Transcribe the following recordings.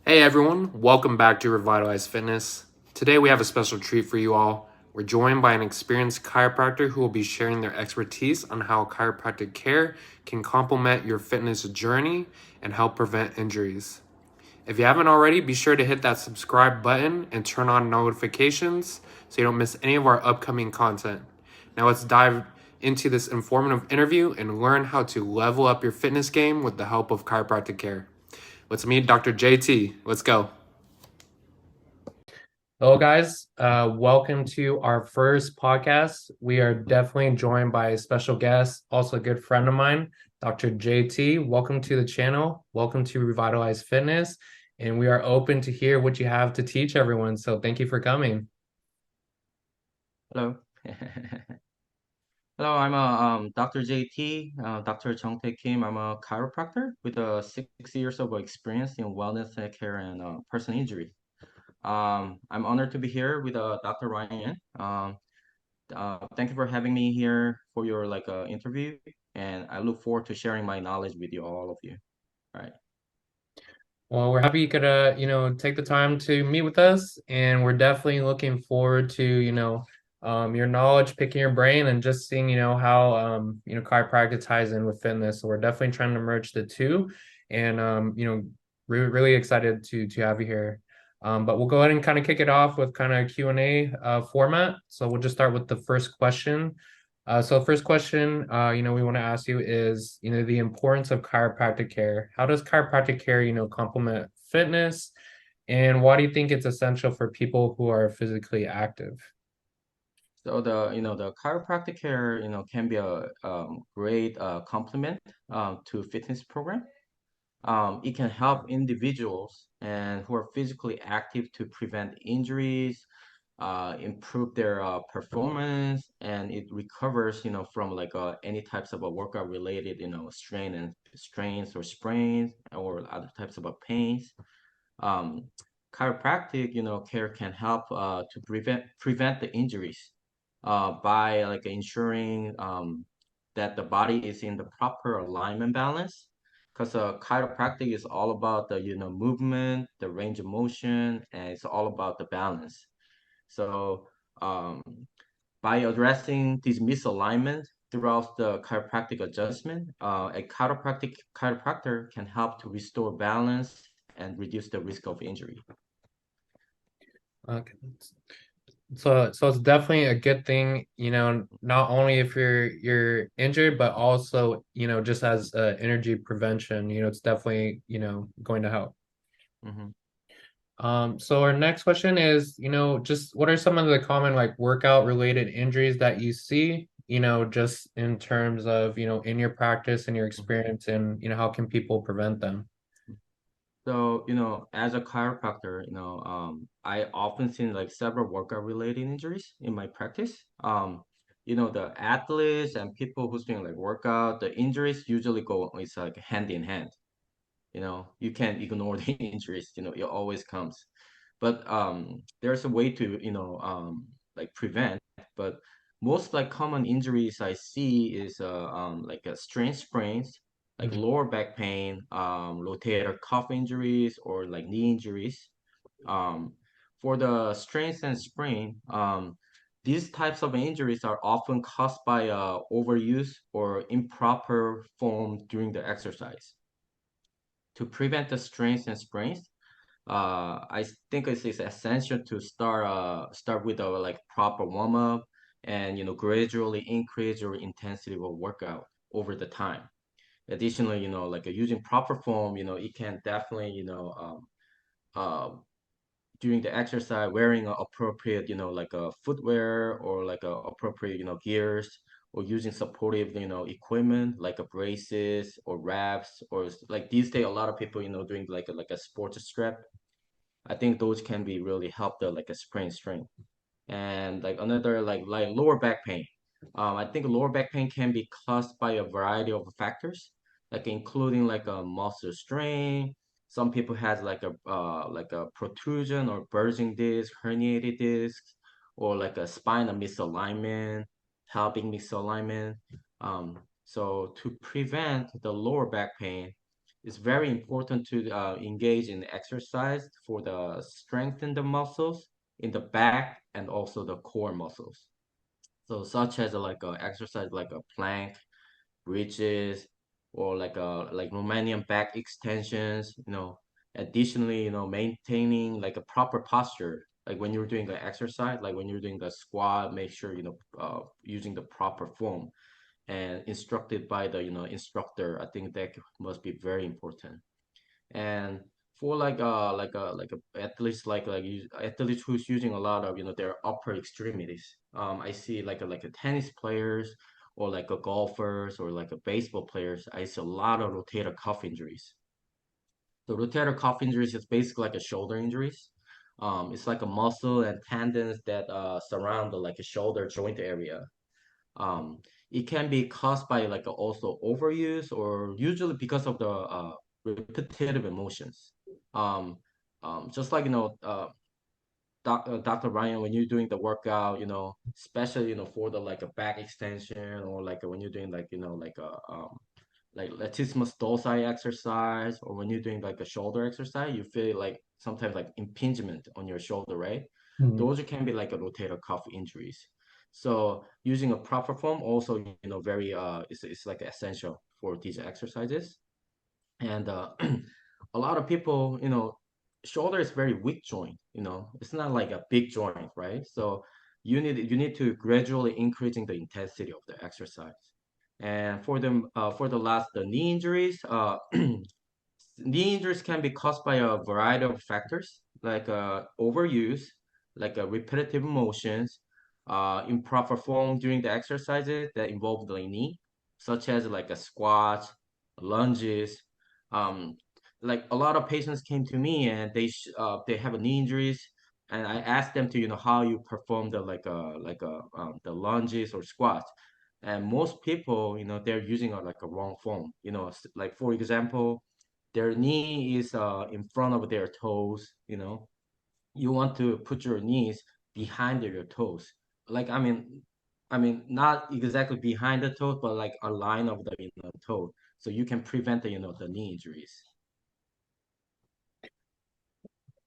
Hey everyone, welcome back to Revitalize Fitness. Today we have a special treat for you all. We're joined by an experienced chiropractor who will be sharing their expertise on how chiropractic care can complement your fitness journey and help prevent injuries. If you haven't already, be sure to hit that subscribe button and turn on notifications so you don't miss any of our upcoming content. Now let's dive into this informative interview and learn how to level up your fitness game with the help of chiropractic care. Let's meet Dr. JT. Let's go. Hello, guys. Welcome to our first podcast. We are definitely joined by a special guest, also a good friend of mine, Dr. JT. Welcome to the channel. Welcome to Revitalize Fitness. And we are open to hear what you have to teach everyone. So thank you for coming. Hello. Hello, I'm Dr. JT, Dr. Chongtae Kim. I'm a chiropractor with 6 years of experience in wellness care and personal injury. I'm honored to be here with Dr. Ryan. Thank you for having me here for your interview, and I look forward to sharing my knowledge with you, all of you. All right. Well, we're happy you could, take the time to meet with us, and we're definitely looking forward to, your knowledge, picking your brain, and just seeing, how, chiropractic ties in with fitness. So we're definitely trying to merge the two, and really excited to have you here. But we'll go ahead and kind of kick it off with kind of Q&A format. So we'll just start with the first question. So first question, we want to ask you is, the importance of chiropractic care. How does chiropractic care, complement fitness? And why do you think it's essential for people who are physically active? So the chiropractic care can be a great complement to fitness program. It can help individuals and who are physically active to prevent injuries, improve their performance, and it recovers, from any types of a workout related, strains or sprains or other types of pains. Um, Chiropractic, care can help to prevent the injuries by ensuring that the body is in the proper alignment balance. Because chiropractic is all about the movement, the range of motion, and it's all about the balance. So um, by addressing these misalignments throughout the chiropractic adjustment, a chiropractor can help to restore balance and reduce the risk of injury. Okay. So it's definitely a good thing, not only if you're injured, but also, just as energy prevention, it's definitely, going to help. Mhm. So our next question is, just what are some of the common like workout related injuries that you see, just in terms of, in your practice and your Mhm. experience and, how can people prevent them? So, as a chiropractor, I often see several workout related injuries in my practice. The athletes and people who's doing workout, the injuries usually go, it's like hand in hand. You can't ignore the injuries, it always comes. But there's a way to, prevent. But most common injuries I see is strain sprains, like Mhm. lower back pain, rotator cuff injuries, or knee injuries. Um, for the strains and sprain, these types of injuries are often caused by overuse or improper form during the exercise. To prevent the strains and sprains, I think it's essential to start with a proper warm up and gradually increase your intensity of workout over the time. Additionally, using proper form, it can definitely uh, during the exercise wearing a appropriate footwear or appropriate gears or using supportive equipment like a braces or wraps or like these days a lot of people doing like a sports strap. I think those can be really help the like a sprain strength. And another like lower back pain. I think lower back pain can be caused by a variety of factors, like including like a muscle strain. Some people has like a protrusion or bulging disc, herniated discs, or like a spinal misalignment, pelvic misalignment. So to prevent the lower back pain, it's very important to engage in exercise for the strengthen the muscles in the back and also the core muscles. So such as like a exercise like a plank, bridges, or like Romanian back extensions. Additionally, maintaining like a proper posture. Like when you're doing the exercise, like when you're doing the squat, make sure using the proper form and instructed by the instructor. I think that must be very important. And for like a athletes who's using a lot of their upper extremities. I see like a tennis players or like a golfers or like a baseball players. I see a lot of rotator cuff injuries. The rotator cuff injuries is basically like a shoulder injuries. It's like a muscle and tendons that surround the like a shoulder joint area. um, it can be caused by like also overuse or usually because of the repetitive emotions. Um, just like Dr. Ryan, when you're doing the workout, especially for the like a back extension or like when you're doing like latissimus dorsi exercise, or when you're doing like a shoulder exercise, you feel like sometimes like impingement on your shoulder, right? Mhm. Those can be like a rotator cuff injuries. So using a proper form also, very it's like essential for these exercises. And a lot of people, shoulder is very weak joint. It's not like a big joint, right? So you need to gradually increasing the intensity of the exercise. And for the last, the knee injuries, knee injuries can be caused by a variety of factors, like overuse, like repetitive motions, improper form during the exercises that involve the knee, such as like a squat, lunges. Um, like a lot of patients came to me and they have a knee injuries, and I asked them to how you perform the the lunges or squats. And most people, they're using like a wrong form. Like for example, their knee is in front of their toes. You want to put your knees behind your toes. Like I mean not exactly behind the toes, but like a line of the toe, so you can prevent the knee injuries.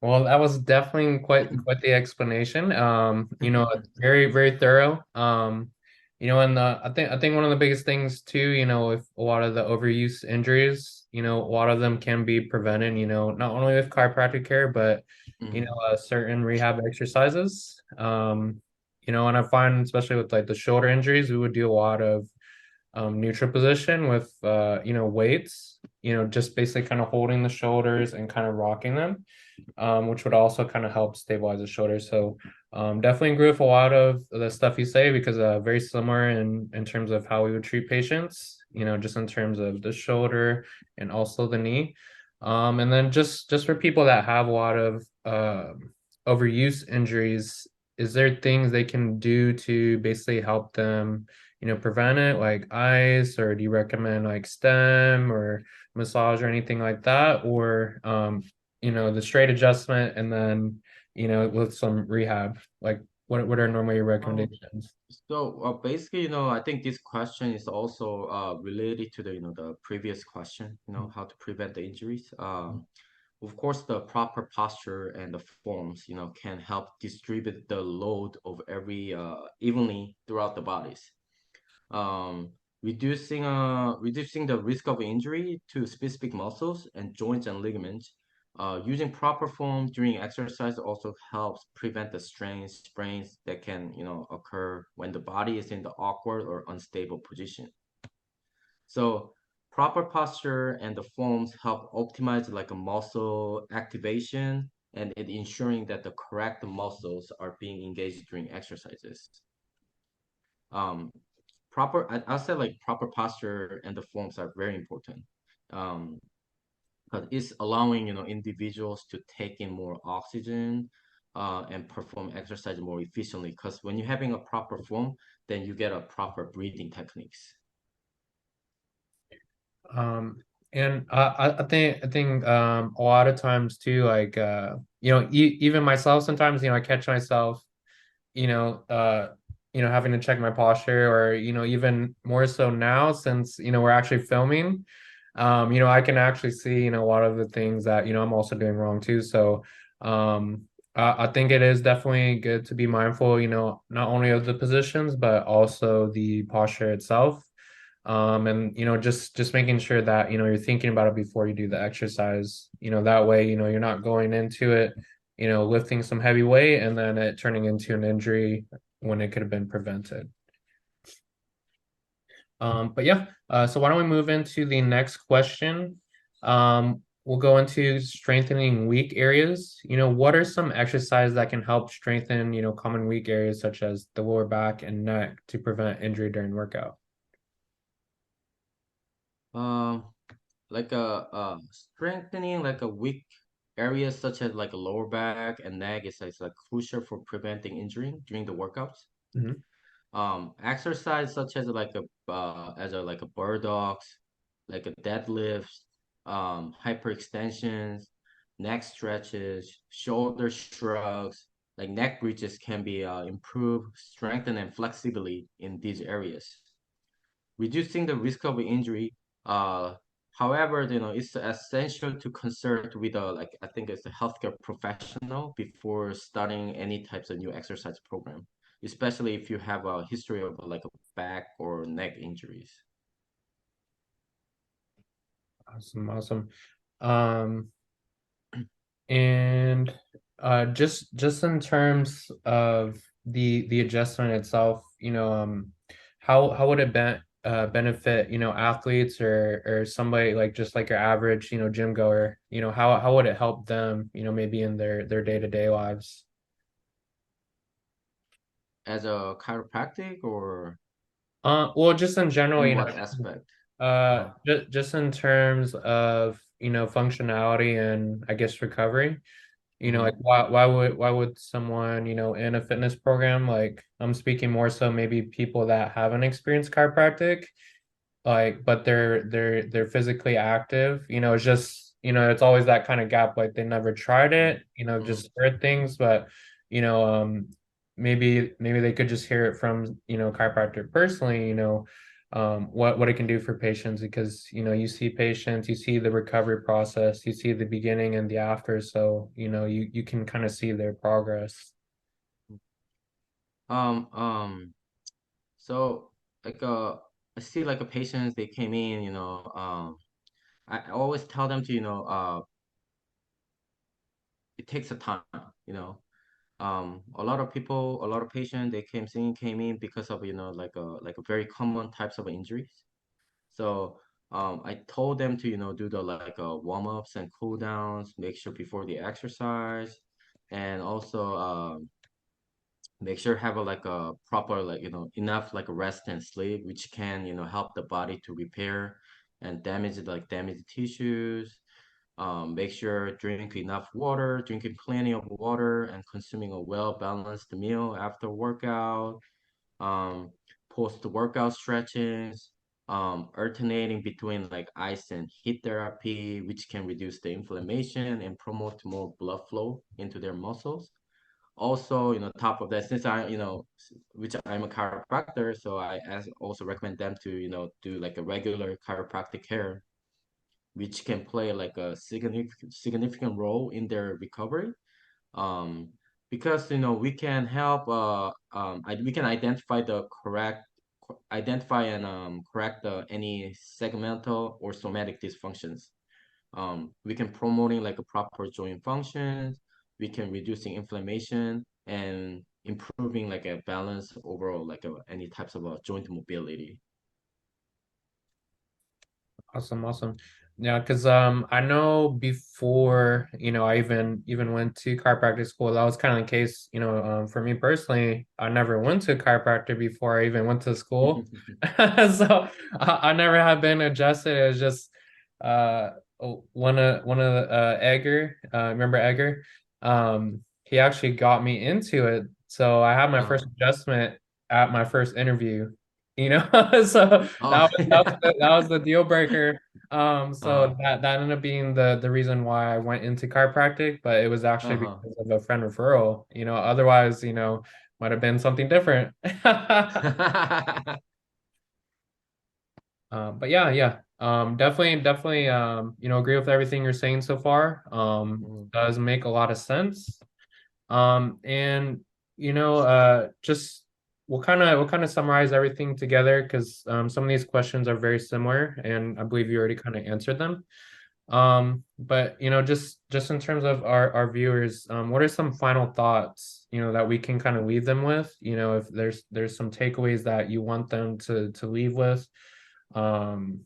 Well, that was definitely quite the explanation. Very very thorough. And I think one of the biggest things too, with a lot of the overuse injuries, a lot of them can be prevented, not only with chiropractic care, but Mhm. certain rehab exercises. And I find especially with like the shoulder injuries, we would do a lot of neutral position with weights, just basically kind of holding the shoulders and kind of rocking them, which would also kind of help stabilize the shoulders. So definitely agree with a lot of the stuff you say because very similar in terms of how we would treat patients, just in terms of the shoulder and also the knee. And then just for people that have a lot of overuse injuries, is there things they can do to basically help them, prevent it, like ice, or do you recommend like stem or massage or anything like that? Or the straight adjustment and then, with some rehab, like what are normally your Um, recommendations? so basically, I think this question is also related to the previous question, how to prevent the injuries. Of course, the proper posture and the forms, can help distribute the load of every evenly throughout the bodies. Um, reducing the risk of injury to specific muscles and joints and ligaments. Using proper form during exercise also helps prevent the strains, sprains that can, occur when the body is in the awkward or unstable position. So proper posture and the forms help optimize like a muscle activation and it ensuring that the correct muscles are being engaged during exercises. Um, I'll say like proper posture and the forms are very important. Um, because it's allowing individuals to take in more oxygen and perform exercise more efficiently. Because when you're having a proper form, then you get a proper breathing techniques. Um, and I think a lot of times too, like even myself sometimes, I catch myself, you know, uh, having to check my posture, or even more so now since we're actually filming. I can actually see, a lot of the things that, I'm also doing wrong too. So, I think it is definitely good to be mindful, not only of the positions, but also the posture itself. And just making sure that, you're thinking about it before you do the exercise. That way, you're not going into it, lifting some heavy weight and then it turning into an injury when it could have been prevented. But yeah, so why don't we move into the next question? We'll go into strengthening weak areas. What are some exercises that can help strengthen, common weak areas such as the lower back and neck to prevent injury during workout? Um, like strengthening like a weak areas such as like a lower back and neck is like crucial for preventing injury during the workouts. Mhm. Exercise such as like a bird dogs, like a deadlift, hyperextensions, neck stretches, shoulder shrugs, like neck bridges can be improved, strengthened, and flexibility in these areas, reducing the risk of injury. Uh, However, it's essential to consult with like I think it's a healthcare professional before starting any types of new exercise program, especially if you have a history of like a back or neck injuries. Awesome, awesome. Um, And just in terms of the adjustment itself, how would it benefit, athletes or somebody like just like your average, gym goer, how would it help them, maybe in their day-to-day lives? As a chiropractic or Well, just in general, in what aspect? Uh-huh. just in terms of, functionality and I guess recovery. Like Mm-hmm. why would someone, in a fitness program, like I'm speaking more so maybe people that haven't experienced chiropractic, like but they're physically active, it's just, it's always that kind of gap, like they never tried it, Mm-hmm. just heard things, but you know, maybe they could just hear it from, chiropractor personally, what it can do for patients because you see patients, you see the recovery process, you see the beginning and the after, so you can kind of see their progress. Um, um, so like I see like a patients they came in, I always tell them to, it takes a time, you know. A lot of people, a lot of patients, they came in because of, like a very common types of injuries. So I told them to, do the like warm-ups and cool downs, make sure before the exercise, and also make sure have a like a proper like enough like rest and sleep, which can help the body to repair and damaged tissues. Make sure drink enough water, drinking plenty of water, and consuming a well-balanced meal after workout. Um, Post-workout stretches, alternating between like ice and heat therapy, which can reduce the inflammation and promote more blood flow into their muscles. Also, top of that, since which I'm a chiropractor, so also recommend them to, do like a regular chiropractic care, which can play like a significant role in their recovery. Um, because we can help we can identify and correct any segmental or somatic dysfunctions. We can promoting like a proper joint functions. We can reducing inflammation and improving like a balance overall, like any types of joint mobility. Awesome, awesome. Yeah, because I know before, I even went to chiropractic school, that was kind of the case, for me personally, I never went to a chiropractor before I even went to school. So I never have been adjusted. It was just uh one of Edgar, remember Edgar? He actually got me into it. So I had my uh, first adjustment at my first interview. So oh, that was the deal breaker. So uh, that ended up being the reason why I went into chiropractic, but it was actually uh-huh. because of a friend referral. Otherwise, might have been something different. But yeah, yeah. Definitely, agree with everything you're saying so far. Mm, Does make a lot of sense. And just we'll kind of summarize everything together because some of these questions are very similar, and I believe you already kind of answered them. But just in terms of our viewers, what are some final thoughts, that we can kind of leave them with? If there's some takeaways that you want them to leave with, um,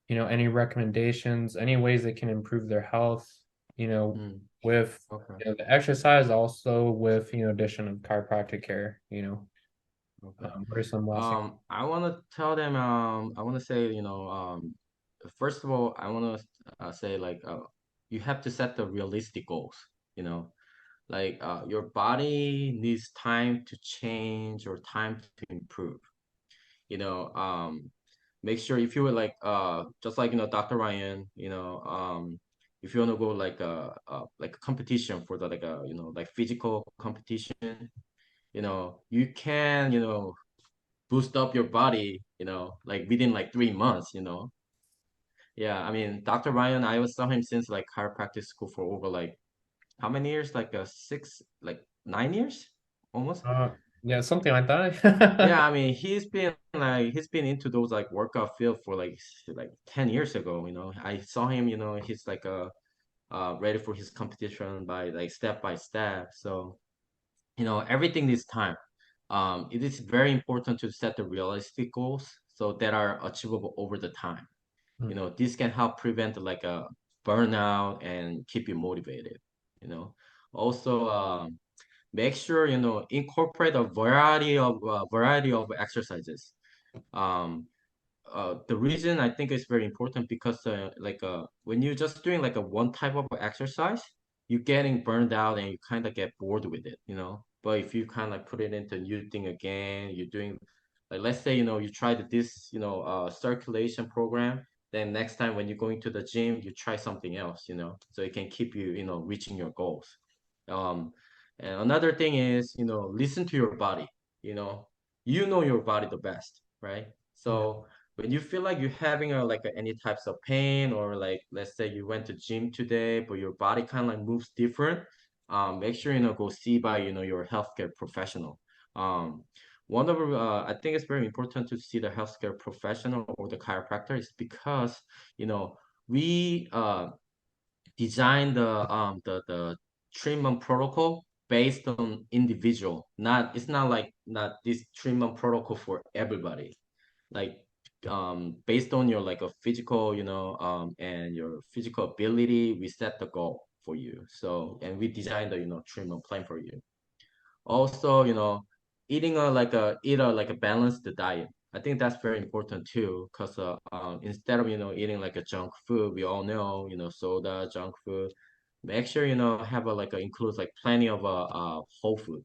any recommendations, any ways they can improve their health, you know, mm, with okay, the exercise, also with addition of chiropractic care. okay. What are some last things? I want to tell them, I want to say, first of all, I want to say like, you have to set the realistic goals, you know, like your body needs time to change or time to improve, you know, make sure if you would like, just like, Dr. Ryan, if you want to go like a competition for the, like a, like physical competition, you can, boost up your body, like within like 3 months, Yeah, I mean, Dr. Ryan, I was saw him since like chiropractic school for over like how many years? Like 9 years, almost. Yeah, something like Yeah, that. I mean, he's been into those like workout field for like 10 years ago. I saw him. He's like ready for his competition by like step by step. So everything this time. It is very important to set the realistic goals so that are achievable over the time. This can help prevent like a burnout and keep you motivated. You know, Also, make sure incorporate a variety of exercises. Um, the reason I think it's very important because when you're just doing like a one type of exercise, you're getting burned out and you kind of get bored with it. But if you kind of put it into new thing again, you're doing like let's say you tried this circulation program, then next time when you're going to the gym, you try something else, so it can keep you reaching your goals. Um, and another thing is listen to your body. You know your body the best, right? Yeah. So when you feel like you're having any types of pain or like let's say you went to gym today but your body kind of like moves different, make sure go see by your healthcare professional. um One of I think it's very important to see the healthcare professional or the chiropractor is because we design the treatment protocol based on individual, not it's not like not this treatment protocol for everybody, like based on your like a physical and your physical ability, we set the goal for you, so and we design the treatment plan for you. Also, eating a balanced diet. I think that's very important too, because instead of eating like a junk food, we all know soda, junk food. Make sure have a includes like plenty of whole food,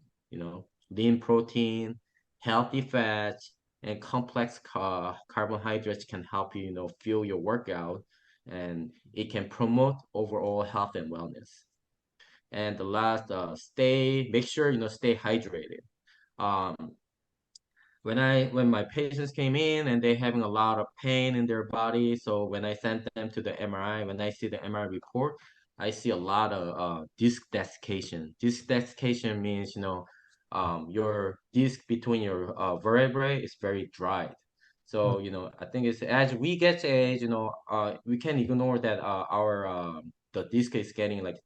lean protein, healthy fats, and complex carbohydrates can help you fuel your workout, and it can promote overall health and wellness. And the last, make sure stay hydrated. Um, when my patients came in and they having a lot of pain in their body, so when I sent them to the MRI, when I see the MRI report, I see a lot of disc desiccation. Disc desiccation means your disc between your vertebrae is very dry. So I think it's as we get to age, we can ignore that our the disc is getting like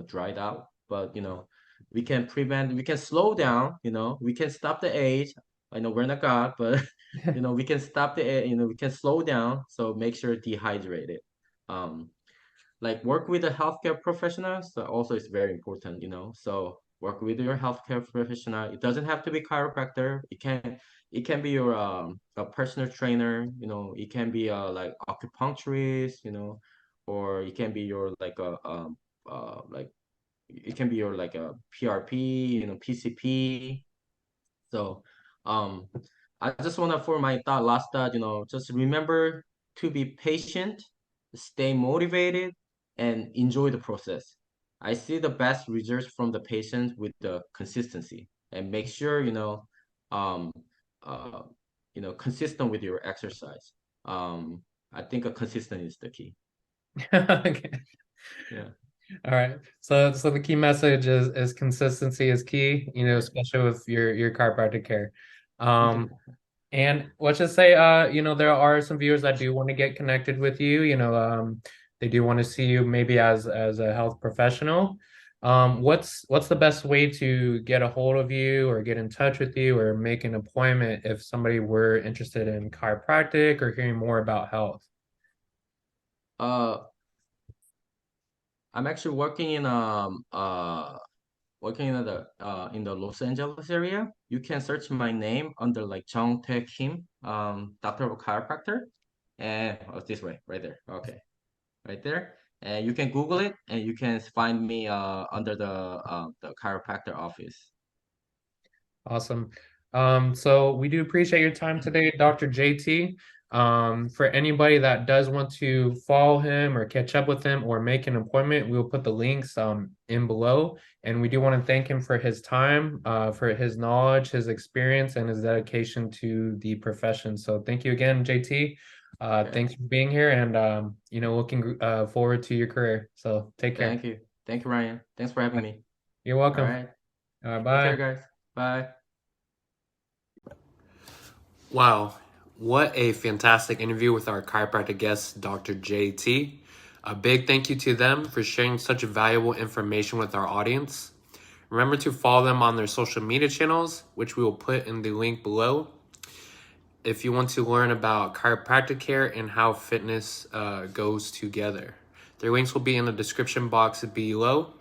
dried out, but we can slow down, we can stop the age. I know we're not God, but we can stop we can slow down. So make sure dehydrated. Um, like work with the healthcare professionals also is very important. So work with your healthcare professional. It doesn't have to be chiropractor. It can be your a personal trainer. It can be like acupuncturist. Or it can be your like a like it can be your like a PRP. PCP. So, um, I just want to, for my last thought, just remember to be patient, stay motivated, and enjoy the process. I see the best results from the patient with the consistency, and make sure, um, uh, consistent with your exercise. I think a consistent is the key. Okay. Yeah. All right. So the key message is consistency is key, Right. especially with your chiropractic care. Um, And let's just say, there are some viewers that do want to get connected with you. They do want to see you maybe as a health professional. What's the best way to get a hold of you or get in touch with you or make an appointment if somebody were interested in chiropractic or hearing more about health? Uh, I'm actually working in the Los Angeles area. You can search my name under like Jung Tae Kim, Doctor of Chiropractor, and this way, right there. Okay, right there. And you can Google it, and you can find me under the chiropractor office. Awesome. So we do appreciate your time today, Dr. JT. For anybody that does want to follow him or catch up with him or make an appointment, we'll put the links in below. And we do want to thank him for his time, for his knowledge, his experience, and his dedication to the profession. So thank you again, JT. Okay. Thanks for being here and looking forward to your career. So take care. Thank you. Thank you, Ryan. Thanks for having me. You're All welcome. right. Take care, Bye. guys. Bye. Wow, what a fantastic interview with our chiropractic guest, Dr. JT. A big thank you to them for sharing such valuable information with our audience. Remember to follow them on their social media channels, which we will put in the link below. If you want to learn about chiropractic care and how fitness goes together, their links will be in the description box below.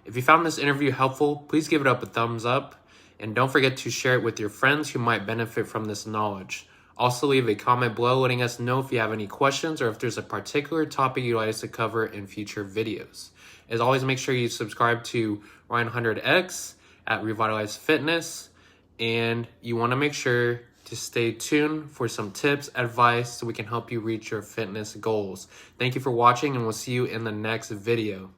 If you found this interview helpful, please give it up a thumbs up. And don't forget to share it with your friends who might benefit from this knowledge. Also, leave a comment below letting us know if you have any questions or if there's a particular topic you'd like us to cover in future videos. As always, make sure you subscribe to Ryan100X at Revitalize Fitness. And you want to make sure to stay tuned for some tips, advice, so we can help you reach your fitness goals. Thank you for watching, and we'll see you in the next video.